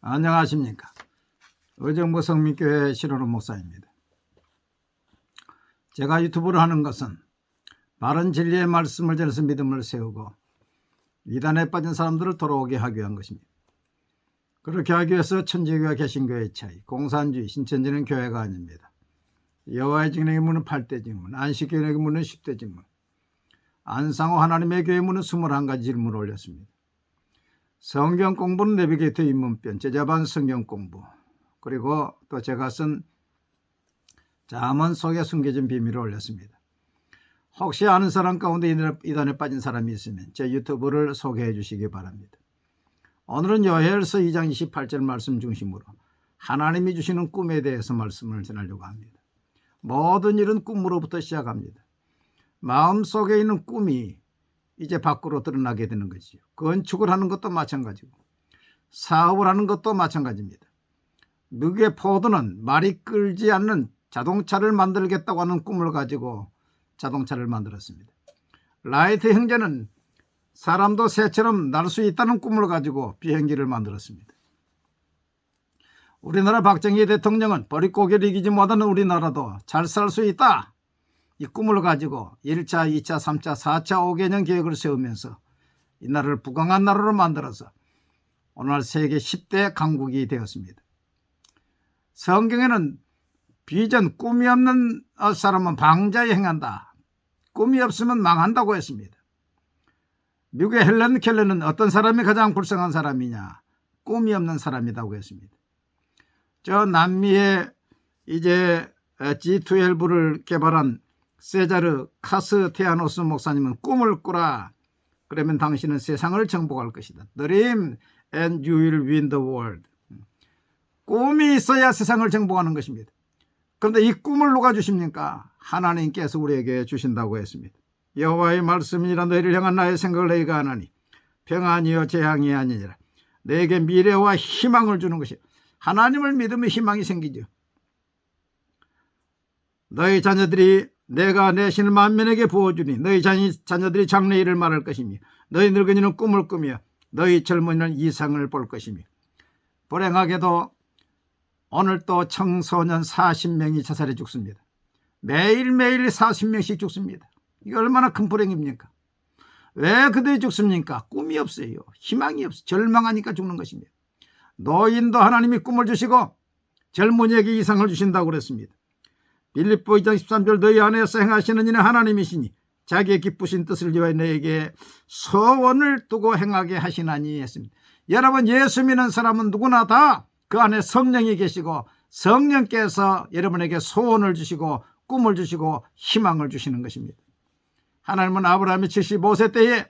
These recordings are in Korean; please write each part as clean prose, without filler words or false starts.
안녕하십니까. 의정부 성민교회 신원호 목사입니다. 제가 유튜브를 하는 것은 바른 진리의 말씀을 전해서 믿음을 세우고 이단에 빠진 사람들을 돌아오게 하기 위한 것입니다. 그렇게 하기 위해서 천주교와 개신교의 차이, 공산주의, 신천지는 교회가 아닙니다. 여호와의 증인에게 묻는 8대 질문, 안식교인에게 묻는 10대 질문, 안상호 하나님의 교회 묻는 21가지 질문을 올렸습니다. 성경 공부는 내비게이터 입문편, 제자반 성경 공부, 그리고 또 제가 쓴 잠언 속에 숨겨진 비밀을 올렸습니다. 혹시 아는 사람 가운데 이단에 빠진 사람이 있으면 제 유튜브를 소개해 주시기 바랍니다. 오늘은 요엘서 2장 28절 말씀 중심으로 하나님이 주시는 꿈에 대해서 말씀을 전하려고 합니다. 모든 일은 꿈으로부터 시작합니다. 마음속에 있는 꿈이 이제 밖으로 드러나게 되는 것이죠. 건축을 하는 것도 마찬가지고 사업을 하는 것도 마찬가지입니다. 미국의 포드는 말이 끌지 않는 자동차를 만들겠다고 하는 꿈을 가지고 자동차를 만들었습니다. 라이트 형제는 사람도 새처럼 날 수 있다는 꿈을 가지고 비행기를 만들었습니다. 우리나라 박정희 대통령은 버릿고개를 이기지 못하는 우리나라도 잘 살 수 있다, 이 꿈을 가지고 1차, 2차, 3차, 4차 5개년 계획을 세우면서 이 나라를 부강한 나라로 만들어서 오늘날 세계 10대 강국이 되었습니다. 성경에는 비전, 꿈이 없는 사람은 방자에 행한다, 꿈이 없으면 망한다고 했습니다. 미국의 헬렌 켈러는 어떤 사람이 가장 불쌍한 사람이냐, 꿈이 없는 사람이라고 했습니다. 저 남미의 이제 G12를 개발한 세자르 카스테아노스 목사님은 꿈을 꾸라, 그러면 당신은 세상을 정복할 것이다. Dream and you will win the world. 꿈이 있어야 세상을 정복하는 것입니다. 그런데 이 꿈을 누가 주십니까? 하나님께서 우리에게 주신다고 했습니다. 여호와의 말씀이라 너희를 향한 나의 생각을 너희가 아나니 평안이요 재앙이 아니니라. 너에게 미래와 희망을 주는 것이, 하나님을 믿으면 희망이 생기죠. 너희 자녀들이 내가 내 신을 만민에게 부어주니 너희 자녀들이 장래일을 말할 것이며 너희 늙은이는 꿈을 꾸며 너희 젊은이는 이상을 볼 것이며. 불행하게도 오늘 또 청소년 40명이 자살해 죽습니다. 매일매일 40명씩 죽습니다. 이게 얼마나 큰 불행입니까? 왜 그들이 죽습니까? 꿈이 없어요. 희망이 없어요. 절망하니까 죽는 것입니다. 노인도 하나님이 꿈을 주시고 젊은이에게 이상을 주신다고 그랬습니다. 빌립보 2장 13절 너희 안에서 행하시는 이는 하나님이시니 자기의 기쁘신 뜻을 위하여 너에게 소원을 두고 행하게 하시나니 했습니다. 여러분, 예수 믿는 사람은 누구나 다 그 안에 성령이 계시고 성령께서 여러분에게 소원을 주시고 꿈을 주시고 희망을 주시는 것입니다. 하나님은 아브라함이 75세 때에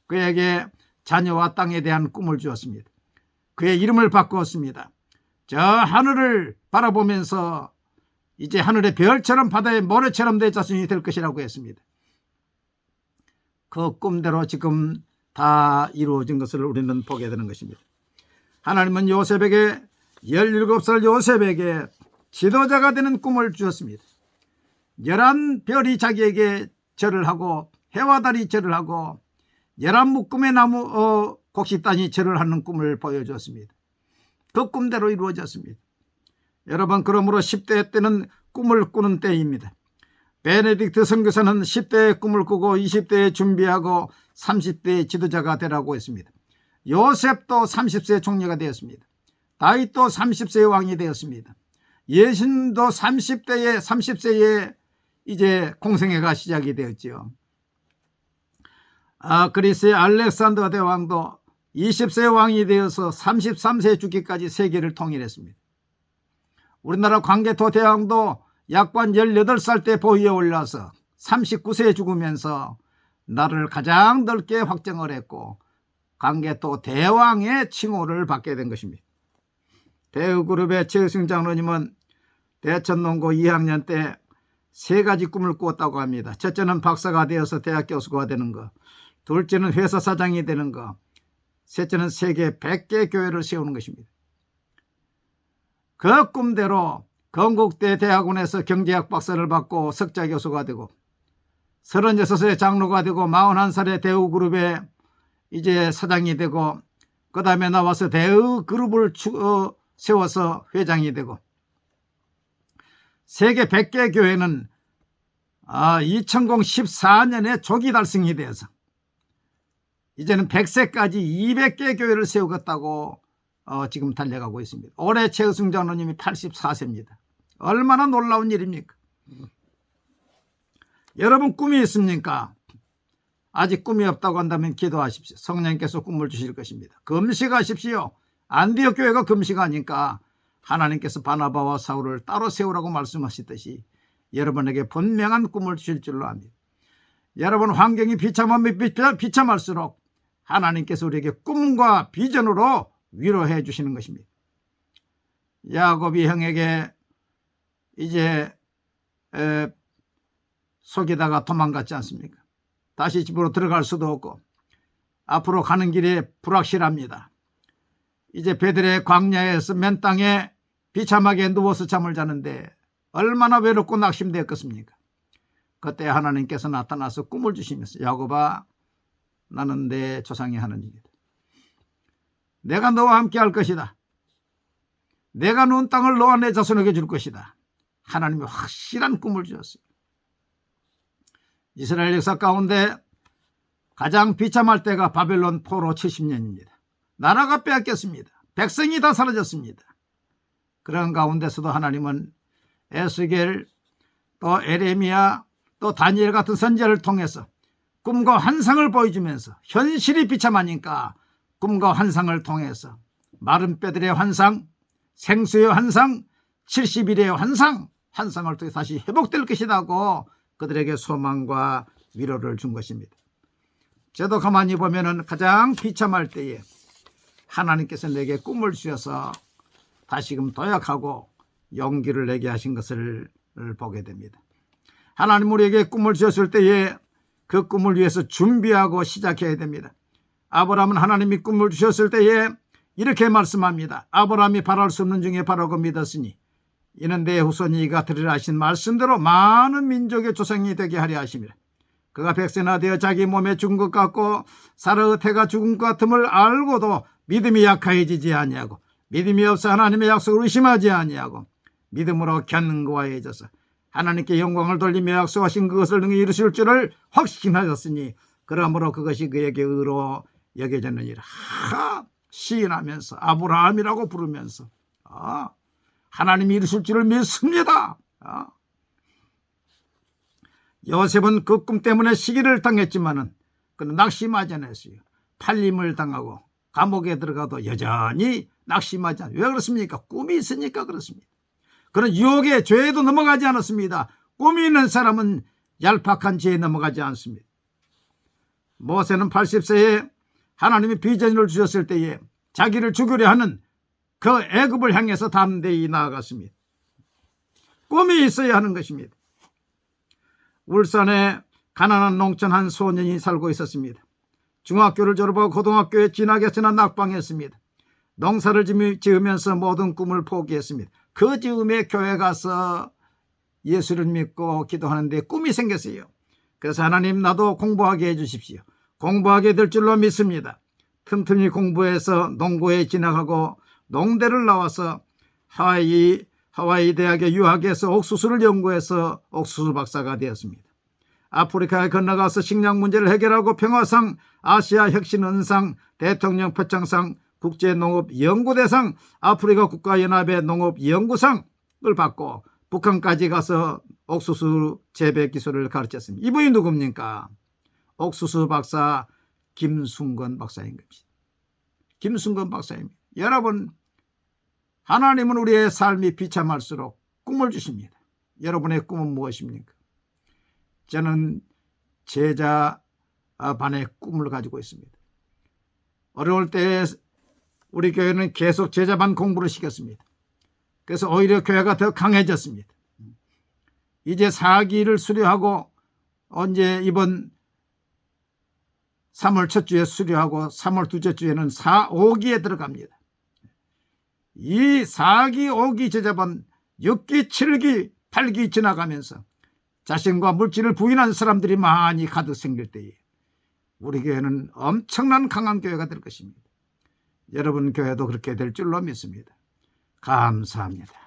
그에게 자녀와 땅에 대한 꿈을 주었습니다. 그의 이름을 바꾸었습니다. 저 하늘을 바라보면서 이제 하늘의 별처럼 바다의 모래처럼 내 자손이 될 것이라고 했습니다. 그 꿈대로 지금 다 이루어진 것을 우리는 보게 되는 것입니다. 하나님은 요셉에게 17살 요셉에게 지도자가 되는 꿈을 주었습니다. 11별이 자기에게 절을 하고 해와 달이 절을 하고 11묶음의 나무 곡식단이 절을 하는 꿈을 보여주었습니다. 그 꿈대로 이루어졌습니다. 여러분, 그러므로 10대 때는 꿈을 꾸는 때입니다. 베네딕트 선교사는 10대에 꿈을 꾸고 20대에 준비하고 30대에 지도자가 되라고 했습니다. 요셉도 30세에 총리가 되었습니다. 다윗도 30세의 왕이 되었습니다. 예수님도 30세에 이제 공생애가 시작이 되었죠. 그리스의 알렉산더 대왕도 20세 왕이 되어서 33세 죽기까지 세계를 통일했습니다. 우리나라 광개토 대왕도 약관 18살 때 보위에 올라서 39세에 죽으면서 나라를 가장 넓게 확장을 했고 광개토 대왕의 칭호를 받게 된 것입니다. 대우그룹의 최승 장로님은 대천농고 2학년 때 3가지 꿈을 꾸었다고 합니다. 첫째는 박사가 되어서 대학 교수가 되는 것, 둘째는 회사 사장이 되는 것, 셋째는 세계 100개 교회를 세우는 것입니다. 그 꿈대로 건국대 대학원에서 경제학 박사를 받고 석자 교수가 되고 36세 장로가 되고 41살에 대우그룹의 이제 사장이 되고 그 다음에 나와서 대의 그룹을 세워서 회장이 되고, 세계 100개 교회는 2014년에 조기 달성이 되어서 이제는 100세까지 200개 교회를 세우겠다고 지금 달려가고 있습니다. 올해 최우승 장로님이 84세입니다. 얼마나 놀라운 일입니까? 여러분 꿈이 있습니까? 아직 꿈이 없다고 한다면 기도하십시오. 성령께서 꿈을 주실 것입니다. 금식하십시오. 안디옥 교회가 금식하니까 하나님께서 바나바와 사울을 따로 세우라고 말씀하셨듯이 여러분에게 분명한 꿈을 주실 줄로 압니다. 여러분 환경이 비참할수록 하나님께서 우리에게 꿈과 비전으로 위로해 주시는 것입니다. 야곱이 형에게 이제 속이다가 도망갔지 않습니까? 다시 집으로 들어갈 수도 없고 앞으로 가는 길이 불확실합니다. 이제 베들레 광야에서 맨 땅에 비참하게 누워서 잠을 자는데 얼마나 외롭고 낙심되었겠습니까? 그때 하나님께서 나타나서 꿈을 주시면서 야곱아, 나는 내 조상의 하나님이다. 내가 너와 함께 할 것이다. 내가 누운 땅을 너와 내 자손에게 줄 것이다. 하나님이 확실한 꿈을 주셨어요. 이스라엘 역사 가운데 가장 비참할 때가 바벨론 포로 70년입니다. 나라가 빼앗겼습니다. 백성이 다 사라졌습니다. 그런 가운데서도 하나님은 에스겔, 또 에레미야, 또 다니엘 같은 선지자를 통해서 꿈과 환상을 보여주면서 현실이 비참하니까 꿈과 환상을 통해서 마른 뼈들의 환상, 생수의 환상, 70일의 환상을 통해 다시 회복될 것이라고 그들에게 소망과 위로를 준 것입니다. 저도 가만히 보면은 가장 비참할 때에 하나님께서 내게 꿈을 주셔서 다시금 도약하고 용기를 내게 하신 것을 보게 됩니다. 하나님 우리에게 꿈을 주셨을 때에 그 꿈을 위해서 준비하고 시작해야 됩니다. 아브라함은 하나님이 꿈을 주셨을 때에 이렇게 말씀합니다. 아브라함이 바랄 수 없는 중에 바라고 믿었으니 이는 내 후손이 이가 들으라 하신 말씀대로 많은 민족의 조상이 되게 하려 하심이라. 그가 백세나 되어 자기 몸에 죽은 것 같고 사라의 태가 죽은 것 같음을 알고도 믿음이 약해지지 아니하고 믿음이 없어 하나님의 약속을 의심하지 아니하고 믿음으로 견고해져서 하나님께 영광을 돌리며 약속하신 그것을 능히 이루실 줄을 확신하였으니 그러므로 그것이 그에게 의로 여겨졌느니라. 시인하면서 아브라함이라고 부르면서 하나님이 이루실 줄을 믿습니다. 요셉은 그 꿈 때문에 시기를 당했지만은 그는 낙심하지 않았어요. 팔림을 당하고 감옥에 들어가도 여전히 낙심하지 않아요. 왜 그렇습니까? 꿈이 있으니까 그렇습니다. 그런 유혹의 죄에도 넘어가지 않았습니다. 꿈이 있는 사람은 얄팍한 죄에 넘어가지 않습니다. 모세는 80세에 하나님이 비전을 주셨을 때에 자기를 죽이려 하는 그 애굽을 향해서 담대히 나아갔습니다. 꿈이 있어야 하는 것입니다. 울산에 가난한 농촌 한 소년이 살고 있었습니다. 중학교를 졸업하고 고등학교에 진학해 지나 낙방했습니다. 농사를 지으면서 모든 꿈을 포기했습니다. 그 즈음에 교회 가서 예수를 믿고 기도하는데 꿈이 생겼어요. 그래서 하나님 나도 공부하게 해주십시오. 공부하게 될 줄로 믿습니다. 틈틈이 공부해서 농고에 진학하고 농대를 나와서 하와이 대학에 유학해서 옥수수를 연구해서 옥수수 박사가 되었습니다. 아프리카에 건너가서 식량 문제를 해결하고 평화상, 아시아 혁신은상, 대통령 표창상, 국제농업연구대상, 아프리카 국가연합의 농업연구상을 받고 북한까지 가서 옥수수 재배 기술을 가르쳤습니다. 이분이 누굽니까? 옥수수 박사 김순건 박사인 겁니다. 김순건 박사입니다. 여러분, 하나님은 우리의 삶이 비참할수록 꿈을 주십니다. 여러분의 꿈은 무엇입니까? 저는 제자 반의 꿈을 가지고 있습니다. 어려울 때 우리 교회는 계속 제자반 공부를 시켰습니다. 그래서 오히려 교회가 더 강해졌습니다. 이제 4기를 수료하고 언제 이번 3월 첫 주에 수료하고 3월 둘째 주에는 5기에 들어갑니다. 이 4기, 5기 제자반 6기, 7기, 8기 지나가면서 자신과 물질을 부인한 사람들이 많이 가득 생길 때에 우리 교회는 엄청난 강한 교회가 될 것입니다. 여러분 교회도 그렇게 될 줄로 믿습니다. 감사합니다.